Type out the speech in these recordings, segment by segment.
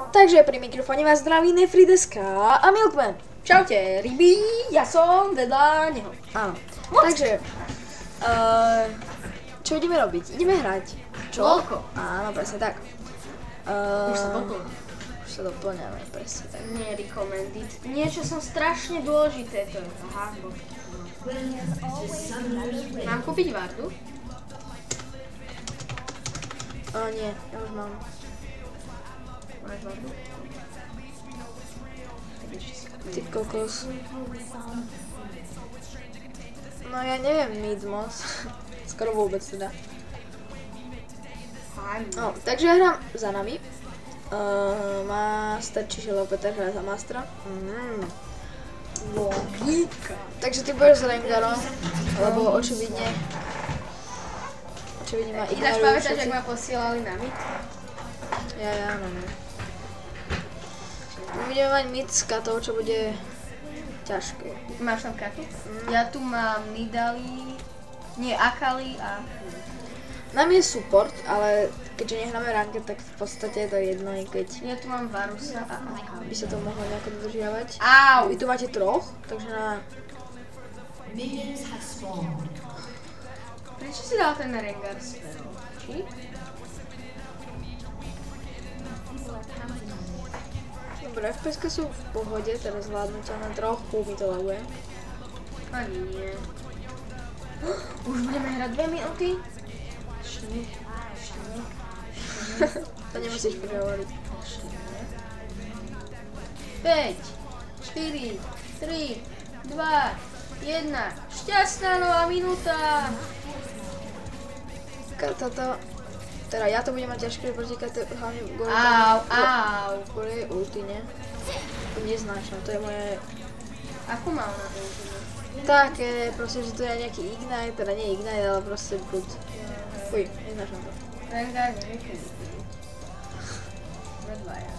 Takže pri mikrofóne vás zdraví Nefrideska a Milkman. Čaute, ryby, ja som vedľa neho. Áno. Takže, čo ideme robiť? Ideme hrať. Čo? Lolko. Áno, presne tak. Už sa doplňa. Už sa doplňame, presne tak. Nie recommended. Niečo som strašne dôležité. To je. Aha, božky. Mám kúpiť vardu? Nie, ja už mám. Máš vardu? Ty kokos. No ja neviem mid moc. Skoro vôbec teda. No, takže ja hrám za nami. Master, čiže Lopeter hra za Mastera. Logika. Takže ty budeš s Rengarom, lebo očividne ma Ináč ignorujú pamätáš, všetci. jak ma posielali na mid? Ja, no. Budeme mať mid s katou, čo bude ťažké. Máš tam kartu? Ja tu mám Nidali, nie Akali a... Nám je support, ale keďže nehráme ranked, tak v podstate je to jedno, i keď Ja tu mám Varusa a by sa to mohlo nejako dodržiavať. Au! Vy tu máte troch, takže na... Prečo si dal ten Rengar spell? Či? Dobre, FPS-ka sú v pohode, teraz zvládnutelné, trochu mi to laguje. Ani nie. Už budeme hrať 2 minúty? To nemusíš prehovoriť. 5, 4, 3, 2, 1. Šťastná nová minúta! Toto... Teda ja to budem mať ťažké proti Kate, hlavne kvôli Au. kvôli jej ulti, ne? To neznášam, to je moje... Ako má ona to ulti? Také, proste, že to je nejaký ignite, teda nie ignite, ale proste brut. Uj, neznášam to. Rengar neviem. Vedľaja.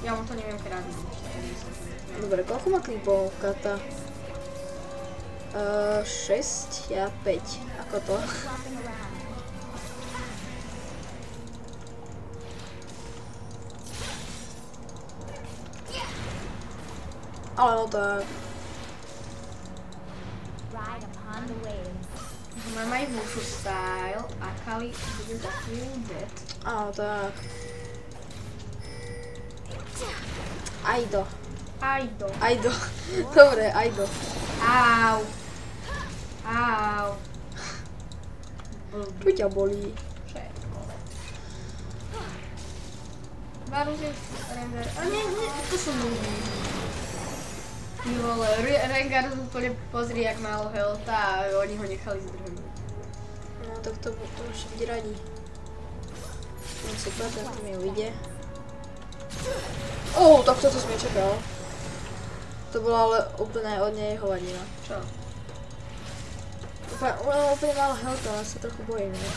Ja mu to neviem krádiť. Dobre, koľko má klipov Kata? 6, ja 5. Ako to? Ale no tak. Mám aj Wushu style a Kali bude za chvíľu dead. Áno, tak. Aido. Aido. Dobre, Aido. Au. Čo ťa bolí? Všetko. Varus je Rengar. A nie, to sú ľudí. Ty vole, Rengar úplne pozri, jak málo healtha a oni ho nechali zdrhnúť. No tak to už byť radí. No super, tak to mi ujde. Tak toto som nečakal. To bola ale úplne od nej hovadina. Čo? Úplne málo health, ale sa trochu bojím, ne?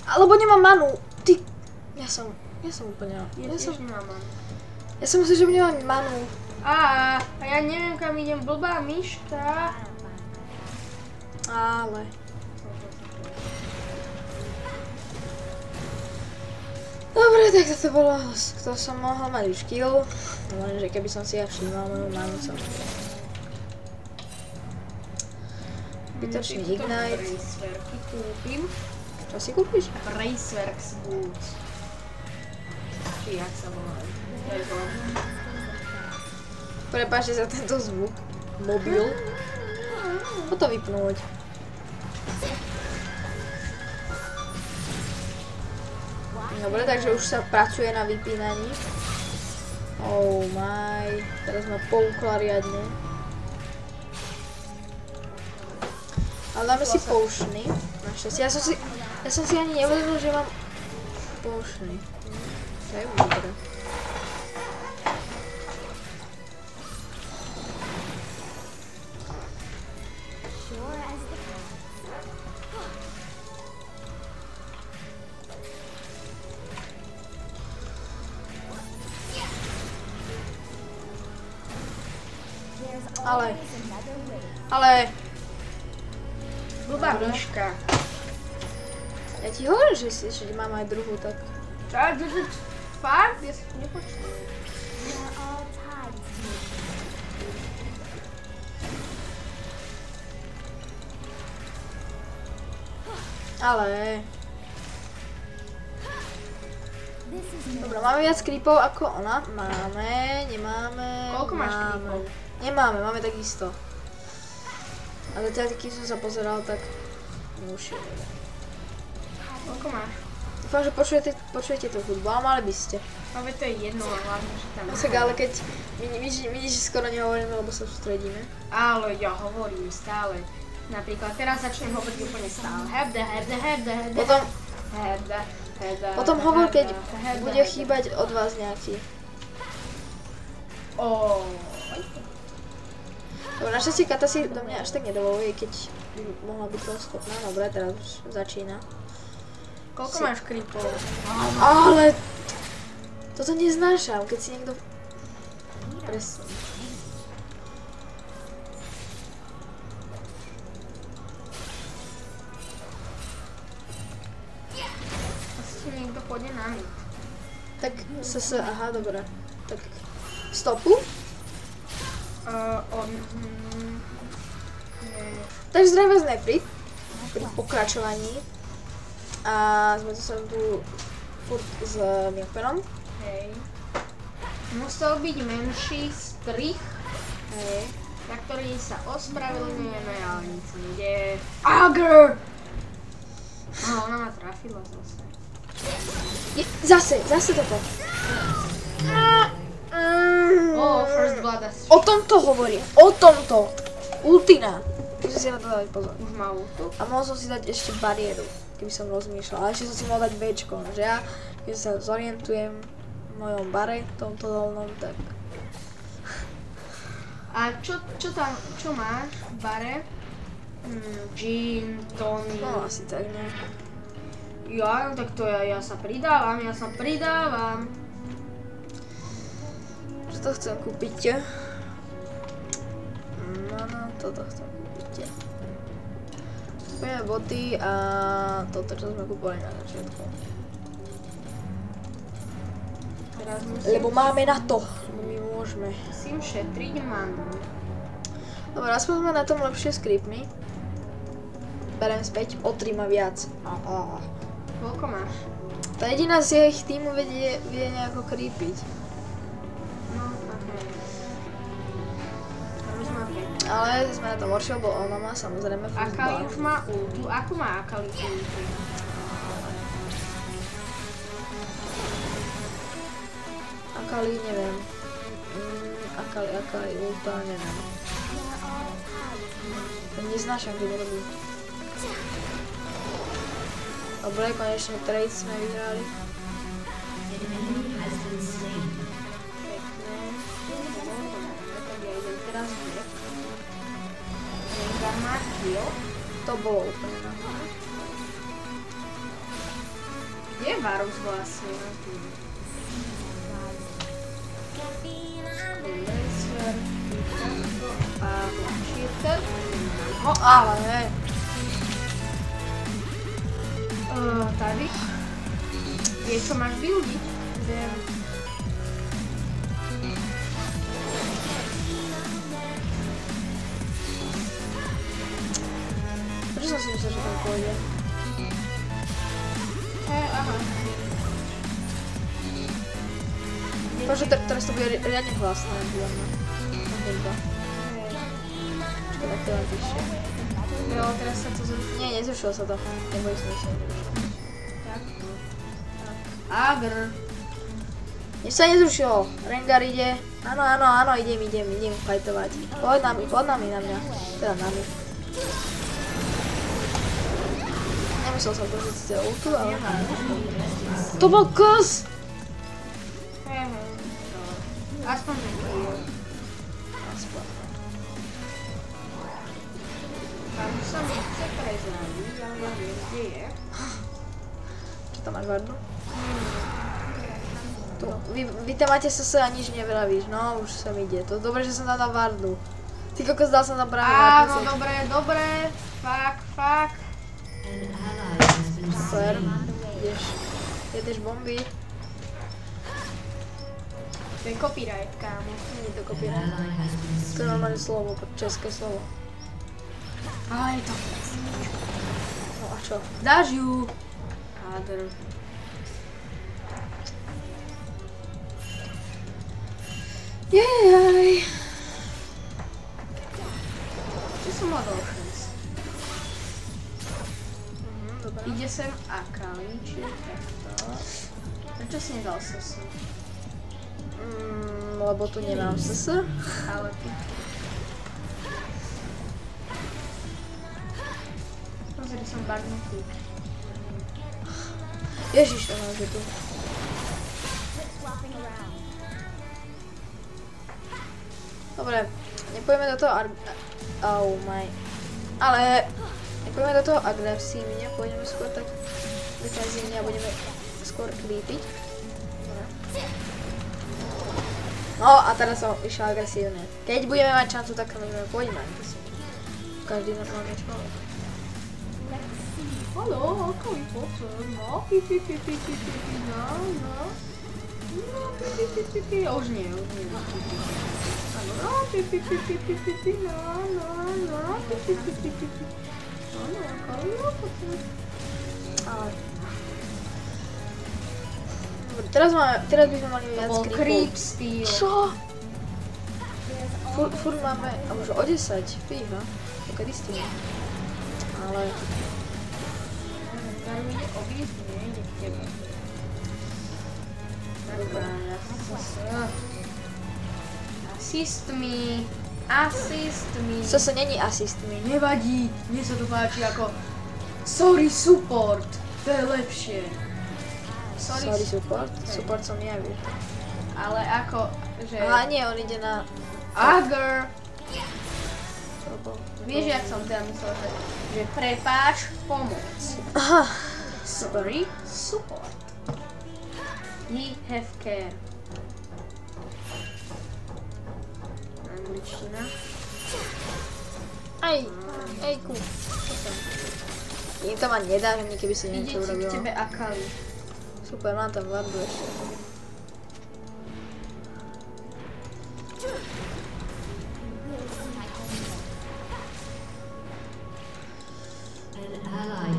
Alebo nemám manu. Ty... Ja som úplne... Ja som myslel, že nemám manu. A ja neviem, kam idem, blbá myška. Ale... Dobre, tak toto bolo, to som mohla mať už kill. Lenže keby som si ja všimla moju manu, som... Bytočný ignite. Bracewerky kúpim. Čo si kúpiš? Bracewerks boots. Či jak sa volajú. Prepáčte za tento zvuk. Mobil. Poď to vypnúť. Dobre, takže už sa pracuje na vypínaní. Oh my. Teraz ma poukla riadne. Ale dáme si potiony. Našťastie. Ja som si ani neuvedomil, že mám potiony. To je dobré. Ale... Blbá myška. Ja ti hovorím, že mám aj druhú, tak... Fakt? Ja si to nepočujem. Ale... Dobre, máme viac creepov ako ona. Nemáme... Koľko máš creepov? Nemáme, máme takisto. A zatiaľ, keď som sa pozeral, tak... Už je. Koľko máš? Dúfam, že počujete tú hudbu, ale mali by ste. Ale to je jedno, hlavne, že tam... Tak ale keď... Vidíš, že skoro nehovoríme, lebo sa sústredíme. Ale ja hovorím stále. Napríklad teraz začnem hovoriť úplne stále. Potom hovor, keď bude chýbať od vás nejaký. Dobre, našťastie Kata si do mňa až tak nedovoluje, keď by mohla byť toho schopná. Dobre, teraz už začína. Koľko máš creepov? Ale... Toto neznášam, keď si niekto... Presne. Niekto pôjde na mid. Tak aha, dobré. Tak stopu? Takže zdravím vás pri pokračovaní. A sme tu furt s Milpenom. Hej. Musel byť menší strich, na ktorý sa ospravedlňujeme, ale nic nejde. Ager! Ona ma trafila zase. Zase toto. First blood asi. O tomto hovorím, o tomto. Ultina. Musím si na to dať pozor. Už má ultu? A mohol som si dať ešte bariéru, keby som rozmýšľal. Ale ešte som si mohol dať Bčko, že ja, keď sa zorientujem v mojom bare, tomto dolnom, tak... A čo máš v bare? Gin, tonic. No asi tak, ne. Ja, tak to ja sa pridávam. Že to chcem kúpiť. No, toto chcem kúpiť. Kúpime boty a toto, čo sme kúpili na začiatku. Lebo máme na to, my môžeme. Musím šetriť manu. Dobre, aspoň sme na tom lepšie s creepmi. Berem späť, o 3 má viac. Koľko máš? Tá jediná z ich týmu vie nejako creepiť. No, aha. Už má 5. Ale sme na tom horšie, lebo ona má samozrejme fútbal. Akali už má ultu. Ako má Akali ultu? Akali, neviem. Akali ulta, neviem. Neznášam, keď robí. Dobre, konečne trade sme vyhrali. Pekné. Tak ja idem teraz hneď. Rengar má kill. To bolo úplne na. Kde je Varus vlastne? Laser, a Shifter. No ale hej. Tady. Vieš, čo máš buildiť? Viem. Prečo som si myslel, že tam pôjde? Aha. Počkaj, teraz to bude riadne hlasné, podľa mňa. Hudba. Počkaj, tak to vám píše. Jo, teraz sa to zrušilo. Nie, nezrušilo sa to. Neboj sa, že sa nezrušilo. Tak. Agr. Nič sa nezrušilo. Rengar ide. Áno, idem fajtovať. Poď nami na mňa. Teda nami. Nemyslel som to, že síce ultu, ale... To bol kos! Aspoň nekill. Aspoň. Tam sa mi chce prezradiť, ale ja viem, kde je. Čo tam máš vardu? Tu, vy tam máte sa a nič nevravíš, no už sa mi ide. To je dobré, že som tam dal vardu. Ty kokos, dal som tam práve Áno, napísať. dobre. Fuck. Super. Jedeš bomby. To je copyright, kámo. Nie je to copyright. To je normálne slovo, české slovo. Ale je to. No a čo? Dáš ju. Hádr. Jejaj. Čo som mal offense? Dobre. Ide sem Akali, čiže takto. Prečo si nedal sosu? Lebo tu nemám SS. Ale ty. Pozri, som bagnutý. Ježiš, ona už je tu. Dobre, nepojeme do toho oh my. Ale nepojeme do toho agresívne, pôjdeme skôr tak defenzívne a budeme skôr creepiť. No a teraz som išla agresívne. Keď budeme mať šancu, tak samozrejme pôjdeme agresívne. Každý normálny človek. Haló, Akali, poď. No, pi. No, pi. Už nie. Áno, no, pi. No, pi. Áno, Akali, no, poď. Ale... Dobre, teraz by sme mali viac To bol creepov. creep steal. Čo? Furt máme, a už o 10, fíha, to kedy s tým? Ale... Garu ide obísť, nie, ide k tebe. Dobrá, Assist me. Zase není asist mi. Nevadí, mne sa to páči ako sorry support, to je lepšie. Sorry support? Support som ja, vieš. Ale ako, že... Aha, nie, on ide na... Agar. Čo bol? Vieš, jak som teda myslel, že prepáč, pomoc. Aha. Sorry, support. Ye have care. Angličtina. Ejku. Im to ma nedá, že mi keby si Ide niečo ti k urobila. tebe Akali. Super, mám tam vardu ešte.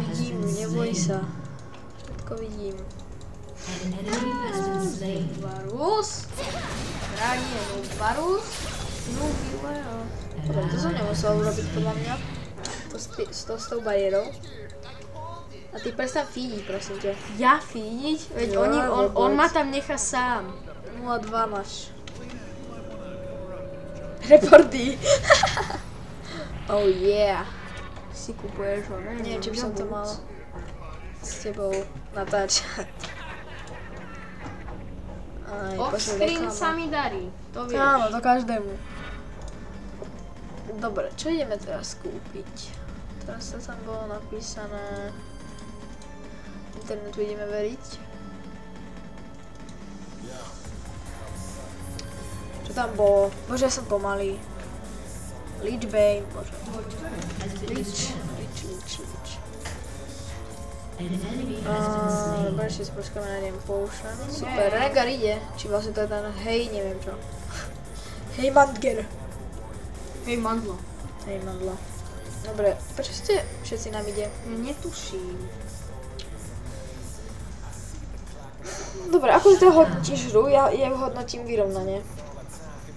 Vidím, neboj sa. Všetko vidím. Varus. Ránie, no Varus. No Vileo. Dobre, to som nemusel urobiť podľa mňa. To s tou bariérou. A ty prestaň feediť, prosím ťa. Ja feediť? Veď Ja, on ma tam nechá sám. 0,2 máš. Reporty. Oh yeah. Si kupuješ ho, ne? Neviem, či by som to mal s tebou natáčať. Aj, Offscreen sa mi darí, to vieš. Áno, to každému. Dobre, čo ideme teraz kúpiť? Teraz to tam bolo napísané. Internetu ideme veriť. Čo tam bolo? Bože, ja som pomalý. Leech Bane, bože. Leech. Dobre, ešte si počkáme na jeden potion. Super, Rengar ide. Či vlastne to je ten hej, neviem čo. Hej Mandger. Hej, mandlo. Hej Mandla. Dobre, prečo ste všetci nám ide? Netuším. Dobre, ako si to hodnotíš hru? Ja ju hodnotím vyrovnane.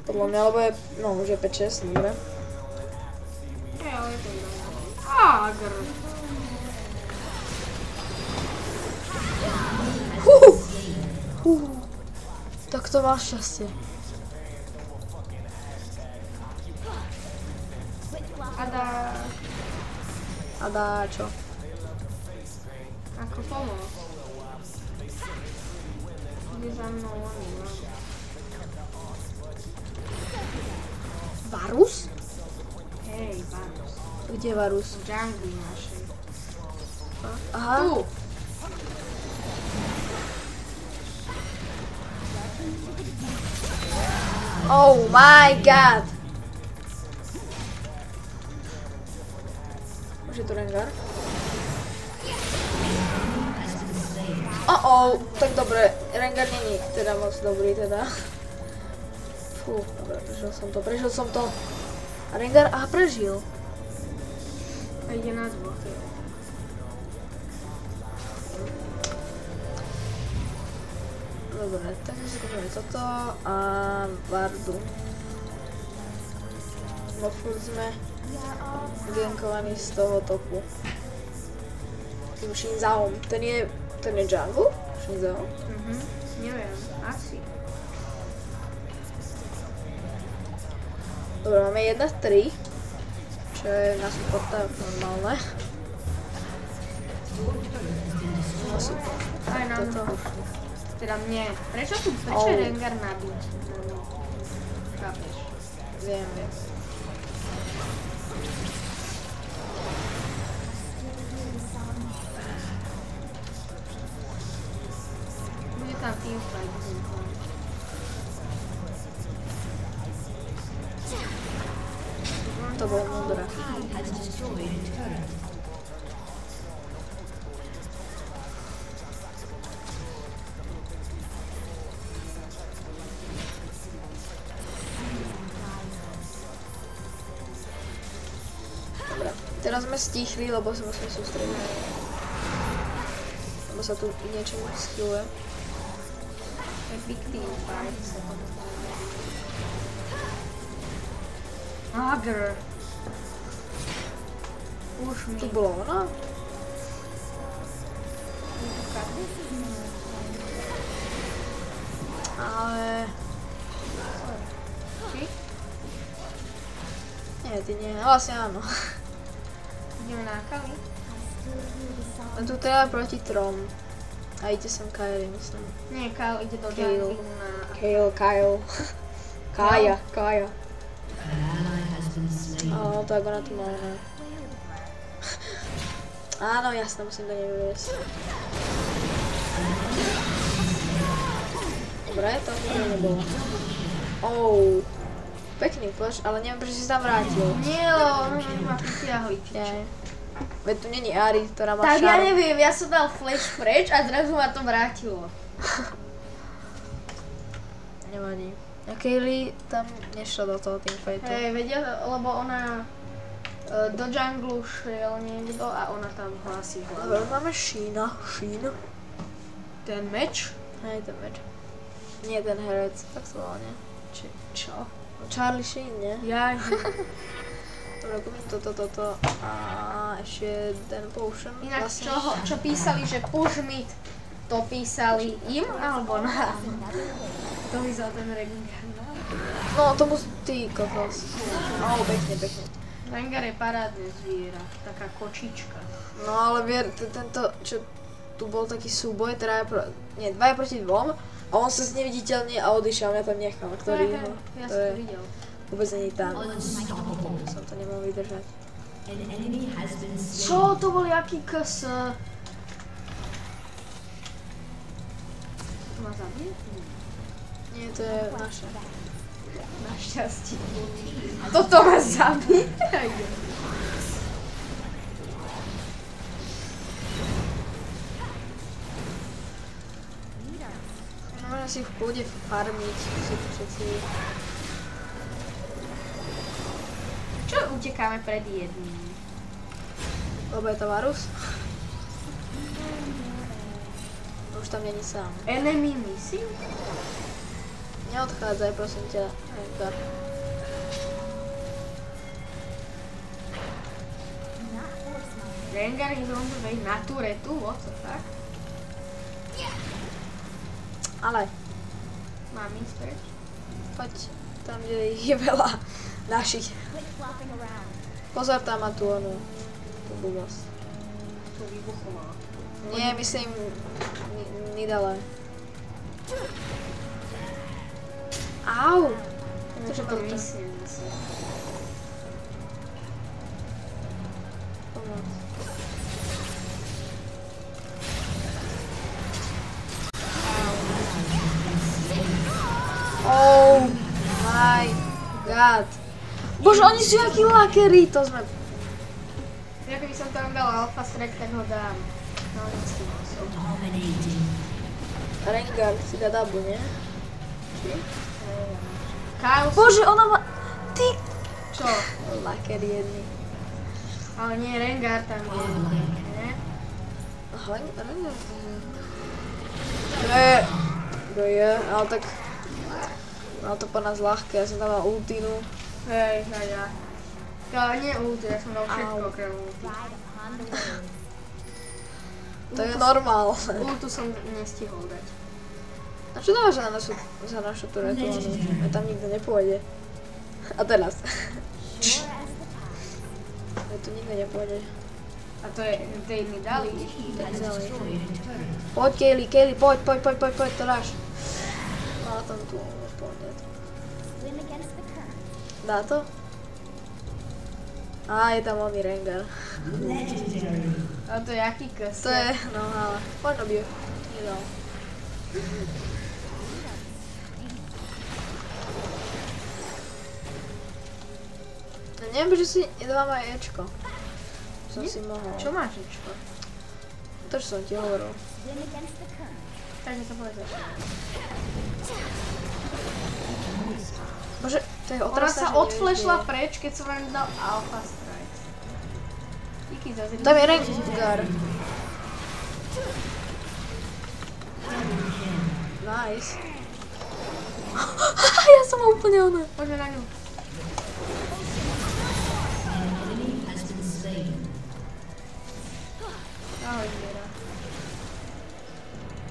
Podľa mňa, lebo je, no už je 5-6, dobre. Hej, ale je to iné. Agr. Tak to máš šťastie. A dá čo? Ako pomoc. Ide za mnou oni, no. Varus? Hej, Varus. Kde je Varus? V džungli našej. Aha. Tu! Oh my god! Už je tu Rengar. Tak dobre, Rengar není teda moc dobrý teda. Fú, dobre, prežil som to. A Rengar, prežil. A ide na dvoch. Dobre, tak si skúšame toto a Vardu. No furt sme gankovaní z toho topu. Tým Shinzaom. Ten je jungle? Shinzao? Neviem, asi. Dobre, máme 1-3. Čo je na supporta normálne. No super. Aj na toto. Teda mne. Prečo je Rengar nabiť? Chápeš? Viem. Bude tam teamfight. To bolo múdre. Dobre, teraz sme stichli, lebo sa musíme sústrediť. Lebo sa tu niečo schyluje. Big teamfight sa to Agr. Už mi. Tu bolo ono? Ale... Ty? Nie, ty nie. Vlastne áno. Ideme na Akali? A tu teda proti trom. A ide sem Kairi, myslím. Nie, Kyle ide do Kale. junglu na... Kyle. Kaja. Áno, tak ona tu má ona. Áno, jasné, musím do nej vyviesť. Dobre, to nebolo. Pekný push, ale neviem, prečo si tam vrátil. Nie, lebo ma pritiahli. Veď tu není Ahri, ktorá má tak šaru. ja neviem, ja som dal flash preč a zrazu ma to vrátilo. Nevadí. A Kaylee tam nešla do toho teamfightu. Hej, vedia, lebo ona do junglu šiel niekto a ona tam hlasí hlavu. Dobre, máme Sheena. Ten meč? Hej, ten meč. Nie ten herec, tak to volá, nie? Čo? Charlie Sheen, nie? Ja. Dobre, kúpim toto a ešte ten potion. Inak vlastne. čo písali, že push mid, to písali im alebo nám? To vyzval ten Rengar. No, tomu ty kokos. Pekne. Rengar je parádne zviera, taká kočička. No ale tento, čo tu bol taký súboj, teda dvaja proti dvom a on sa zneviditeľne a odišiel, mňa tam nechal, ktorý ho, ja to som je to videl. vôbec není tam. Som to nemohol vydržať. Čo to bol jaký KS? To ma zabije? Nie, to je naše. Našťastie. Toto ma zabije? Môžem si v kľude farmiť, si tu všetci. Čo utekáme pred jedným? Lebo je to Varus. Už tam není sám. Enemy missing? Neodchádzaj, prosím ťa, Rengar. Rengar is on the way na turetu, what the fuck? Ale, Mám ísť preč? poď tam, kde ich je veľa našich. Pozor, tam má tu onu, tú blbosť. To vybuchlo. Nie, myslím, Nidale. Au! To, čo to myslím zase. Pomoc. Oh my god. Bože, oni sú jakí lakery, to sme... Ja keby som tam dal alfa strike, tak ho dám. No, nechcem som. Rengar si dá double, nie? Či? Kyle... Bože, ona má... Ty... Čo? Laker jedný. Ale nie, Rengar tam je. Nie? Rengar... Ne. To je, ale tak... Mal to po nás ľahké, ja som tam mal ultinu. Hej, ja. Ja nie ulti, ja som dal všetko okrem ulti. To je normál. Ultu som nestihol dať. A čo dávaš za našu turetu? Ja tam nikto nepôjde. A teraz. Ja tu nikto nepôjde. A to je, tej mi dali. Poď Kaylee, poď, to dáš. Má tam tu, poď. Dá to? Á, je tam oný Rengar. A to je jaký kos? To je, no ale, poď robí. Nedal. No neviem, že si nedávam aj Ečko. Som si mohol. Čo máš Ečko? To, čo som ti hovoril. Takže to povedeš. Bože, to je Ona otrasné, sa že odflashla nevidie. preč, keď som vám dal alfa strike. Díky za zrýmu. Tam je Rengar. Nice. Ja som úplne ona. Poďme na ňu. Ahoj, Mira.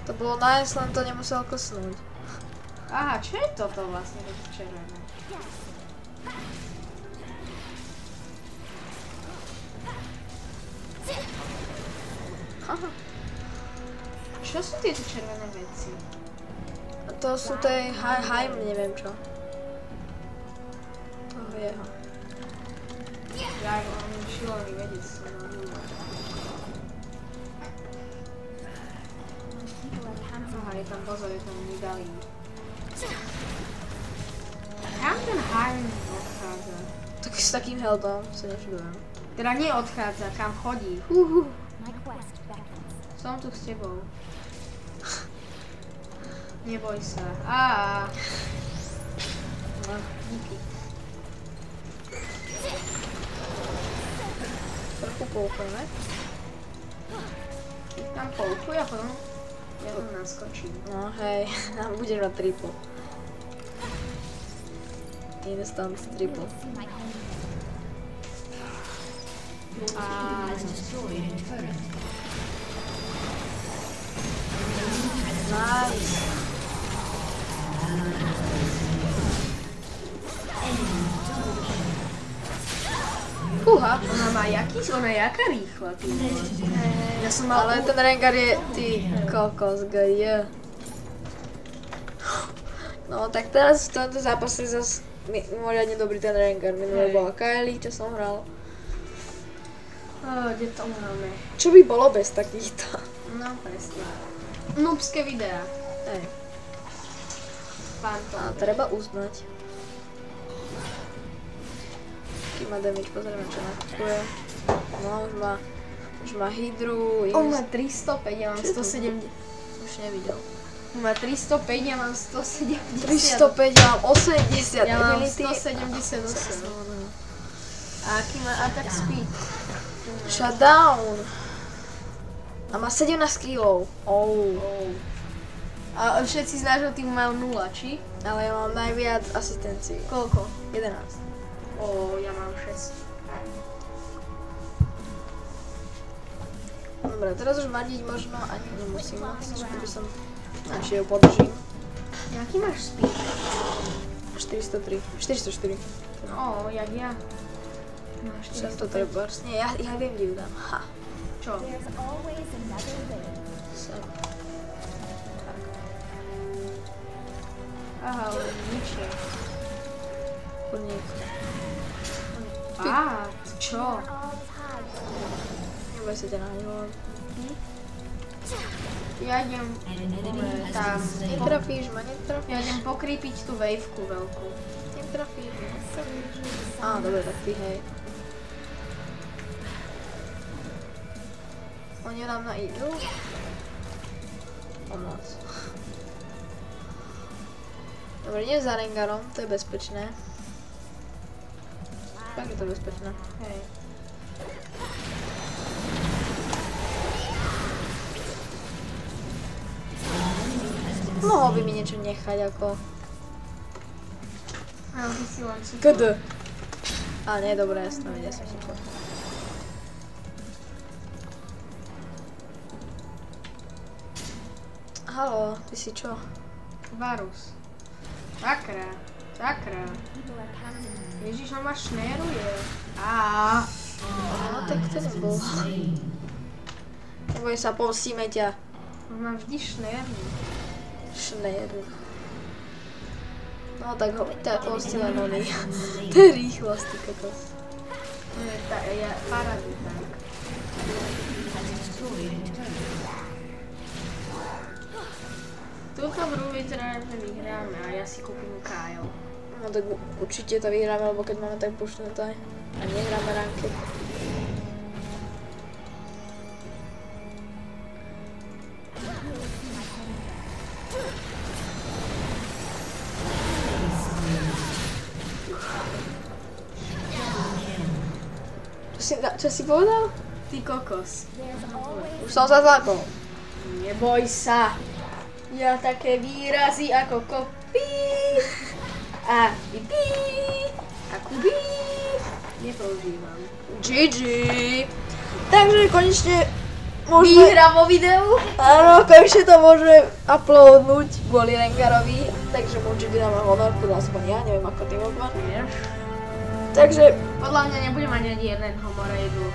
To bolo nice, len to nemusel kosnúť. Aha, čo je toto vlastne, toto červené? Aha. Čo sú tieto červené veci? A to sú tej Haim, neviem čo. Toho jeho. Ja mám šilovný vedec, som na nula. Aha, je tam pozor, je tam Nidalín. Kam ten Haim odchádza? Tak s takým heldom sa nečudujem. Teda nie odchádza, kam chodí. Som tu s tebou. Neboj sa. No. Díky. Trochu poukojme. Tam poukuj a potom ja tam naskočím. No hej, budeš mať triple. Instant triple. Nice. Fúha. Ona je jaká rýchla, ty vole. Ja som mal... Ale ten Rengar je, ty kokos, GJ. No tak teraz v tomto zápase zase mimoriadne dobrý ten Rengar. Minulé bola Kylie, čo som hral. Kde to máme? Čo by bolo bez takýchto? No presne. Noobské videá. Hej. Phantom. A treba uznať. Aký má damage, pozrieme čo nakupuje. No už má Hydru. On má 305, ja mám Čo je to? 170. Už nevidel. On má 305, ja mám 170. 305, ja mám 80. Ja mám Ability. 178. A aký má attack speed? Shutdown. A má 17 kg. A všetci z nášho týmu majú 0, či? Ale ja mám najviac asistencií. Koľko? 11. Ja mám 6. Dobre, teraz už vadiť možno ani nemusím moc, by som... Naši ho podržím. Jaký máš speed? 403. 404. Jak ja. Máš Sem to treba. Nie, ja viem, kde ju dám. Ha. Čo? Sem. Aha, ale nič je. Kurník. Čo? Neboj sa ťa na ňu. Ja idem tam. Netrafíš ma, Ja netrafíš. idem pokrípiť tú waveku veľkú. Netrafíš ma, netrafíš. Á, dobre, tak ty hej. Oni nám najdú. Pomoc. Dobre, nie za Rengarom, to je bezpečné. Tak je to bezpečné. Hej. Mohol by mi niečo nechať ako... Ale ty si len super. KD. A nie, dobré, jasno, vidia som super. Haló, ty si čo? Varus. Sakra, sakra. Ježiš, on ma šnéruje. No tak to nebol. Neboj sa, pomstíme ťa. On ma vždy šnéruje. Šnéru. No tak ho pomstí len oný. To je rýchlosť, ty kokos. To je paraziták. Túto hru vyzerá, že vyhráme a ja si kúpim Kyle. No tak určite to vyhráme, lebo keď máme tak pošnuté a nehráme ranky. Čo si povedal? Ty kokos. Už som sa zlákol. Neboj sa. Ja také výrazy ako kopí a pipí a kubí nepoužívam. GG. Takže konečne môžeme... Výhra vo videu. Áno, konečne to môžeme uploadnúť kvôli Rengarovi. Takže mu určite dáme honor, podľa aspoň ja, neviem ako ty Mogman. Takže... Podľa mňa nebudem mať ani jeden honorable.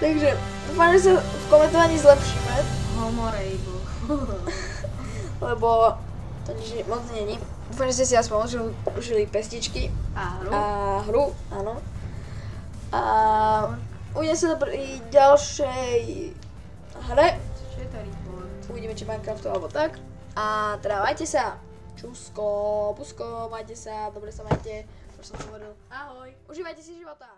Takže dúfam, že sa v komentovaní zlepšíme. Honorable. Lebo to nič moc není. Dúfam, že ste si aspoň užili pestičky. A hru. A hru, áno. A uvidíme sa pri ďalšej hre. Čo je to report? Uvidíme, či Minecraftu alebo tak. A teda majte sa. Čusko, pusko, majte sa, dobre sa majte. Už som hovoril. Ahoj. Užívajte si života.